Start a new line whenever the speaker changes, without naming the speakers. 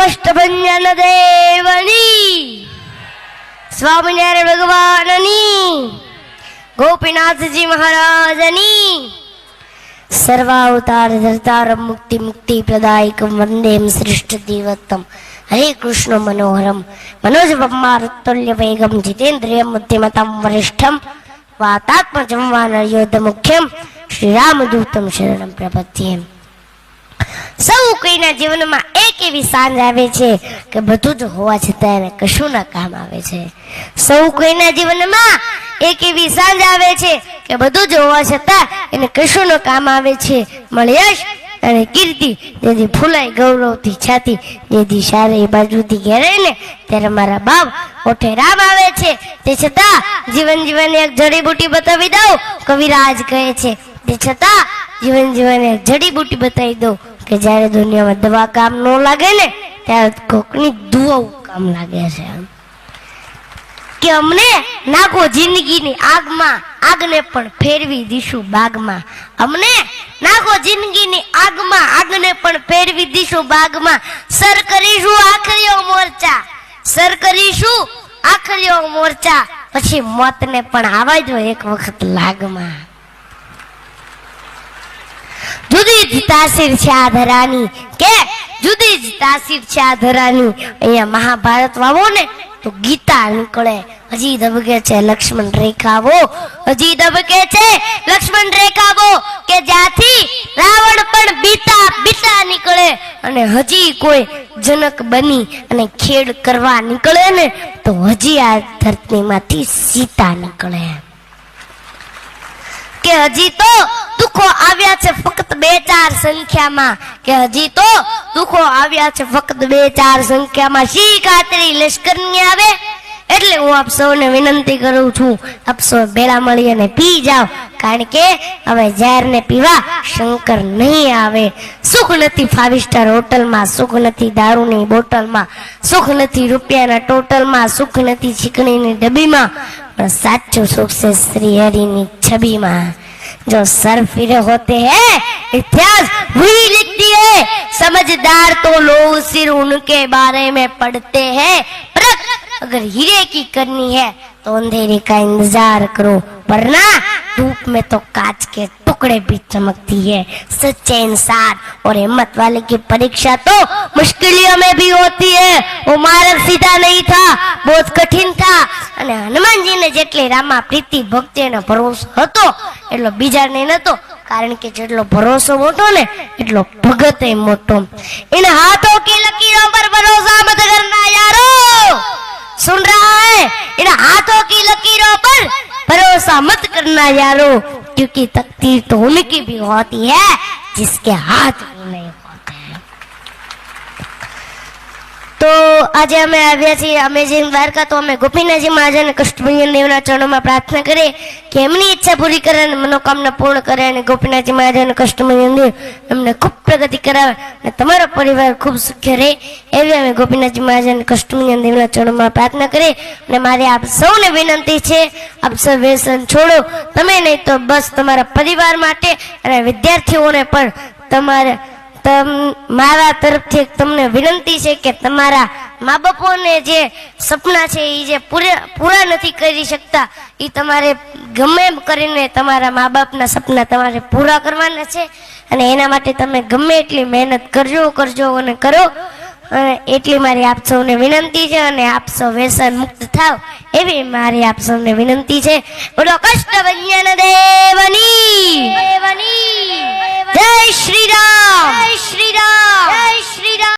કષ્ટભંજન દેવની, સ્વામિનારાયણ ભગવાનની, ગોપીનાથજી મહારાજની, સર્વાવતાર ધર્તાર મુક્તિ મુક્તિ પ્રદાયકમ વંદેમ શ્રેષ્ઠ દેવતમ હરે કૃષ્ણ મનોહરમ મનોજવમારુતુલ્ય વેગમ જીતેન્દ્રિય બુદ્ધિમતમ વરિષ્ઠમ વાતાત્મજં વાનરયોધ મુખ્યમ શ્રી રામદૂતમ શરણમ પ્રપદ્યે. સૌ કોઈના જીવનમાં એક એવી સાંજ આવે છે કે બધું જ હોવા છતાં એને કશું ના કામ આવે છે. સૌ કોઈના જીવનમાં એક એવી સાંજ આવે છે કે બધું જ હોવા છતાં એને કશું નો કામ આવે છે. મળ્યશ અને કીર્તિ જેથી ફૂલાઈ ગૌરવથી છાતી જેથી સારી બાજુથી ઘેરાય ને ત્યારે મારા બાપ ઓઠે રામ આવે છે. તે છતાં જીવન એક જડીબુટી બતાવી દઉં, કવિરાજ કહે છે. તે છતાં જીવન એક જડીબુટી બતાવી દઉં કે જ્યારે દુનિયામાં દવા કામ ન લાગે ને ત્યારે કોકની દુઆઓ કામ લાગે છે. કે અમને નાખો જિંદગીની આગમાં, આગને પણ ફેરવી દીશું બાગમાં. અમને નાખો જિંદગીની આગમાં, આગને પણ ફેરવી દીશું બાગમાં. સર કરીશું આખરીઓ મોરચા, સર કરીશું આખરીઓ મોરચા, પછી મોતને પણ આવા જો એક વખત લાગમાં. જુદી જ તાસીર છે આ ધરાની, કે જુદી જ તાસીર છે આ ધરાની. અહીંયા મહાભારત વાવો ને તો ગીતા નીકળે. હજી ધબકે છે લક્ષ્મણ રેખાવો, હજી ધબકે છે લક્ષ્મણ રેખાવો, કે જ્યાંથી રાવણ પણ બીતા નીકળે. અને હજી કોઈ જનક બની અને ખેડ કરવા નીકળે ને તો હજી આ ધરતીમાંથી સીતા નીકળે. કે હજી તો દુઃખો આવ્યા છે ફક્ત 2-4 સંખ્યામાં, કે હજી તો દુઃખો આવ્યા છે ફક્ત 2-4 સંખ્યામાં. શી ખાતરી લશ્કરની આવે? એટલે હું આપ સૌને વિનંતી કરું છું, આપ સૌ ભેળા મળી અને પી જાઓ, કારણ કે હવે ઝેર ને પીવા શંકર નહીં આવે. સુખ નથી 5 સ્ટાર હોટલમાં, સુખ નથી દારૂની બોટલમાં, સુખ નથી રૂપિયાના ટોટલમાં, સુખ નથી ચીકણીની ડબ્બીમાં, પણ સાચું સુખ છે શ્રી હરિની છબીમાં. जो सर फिरे होते हैं इतिहास वही लिखती है, समझदार तो लोग सिर उनके बारे में पढ़ते हैं, पर अगर हीरे की करनी है तो अंधेरे का इंतजार करो, वरना धूप में तो कांच के टुकड़े भी चमकती है. सच्चे इंसान और हिम्मत वाले की परीक्षा तो मुश्किलों में भी होती है. वो मार्ग सीधा नहीं था, बहुत कठिन था. અને હનુમાનજીને જેટલી રામા પ્રીતિ ભક્તિ અને ભરોસો હતો એટલો બીજાને નતો, કારણ કે જેટલો ભરોસો મોટો ને એટલો ભગત મોટો. इन हाथों की लकीरों पर भरोसा मत करना यारो, सुन रहा है? इन हाथों की लकीरों पर भरोसा मत करना यारो, क्योंकि तकदीर तो उनकी भी होती है जिसके हाथ नहीं होते हैं. તો આજે અમે આવ્યા છીએ અમેઝિંગ દ્વારકા. તો અમે ગોપીનાથજી મહારાજ અને કષ્ટભંજન દેવના ચરણોમાં પ્રાર્થના કરીએ કે એમની ઈચ્છા પૂરી કરે અને મનોકામના પૂર્ણ કરે, અને ગોપીનાથજી મહારાજ અને કષ્ટભંજન દેવ એમને ખૂબ પ્રગતિ કરાવે અને તમારો પરિવાર ખૂબ સુખી રહે, એવી અમે ગોપીનાથજી મહારાજ અને કષ્ટભંજન દેવના ચરણોમાં પ્રાર્થના કરીએ. અને મારી આપ સૌને વિનંતી છે, આપ સૌ વ્યસન છોડો. તમે નહીં તો બસ તમારા પરિવાર માટે અને વિદ્યાર્થીઓને પણ તમારે મારા તરફથી તમને વિનંતી છે કે તમારા મા બાપોને જે સપના છે એ જે પૂરા નથી કરી શકતા, એ તમારે ગમે એમ કરીને તમારા મા બાપના સપના તમારે પૂરા કરવાના છે. અને એના માટે તમે ગમે એટલી મહેનત કરજો અને કરો. અને એટલી મારી આપ સૌને વિનંતી છે, અને આપ સૌ વ્યસન મુક્ત થાવ એવી મારી આપ સૌને વિનંતી છે. બોલો કષ્ટભંજન દેવની.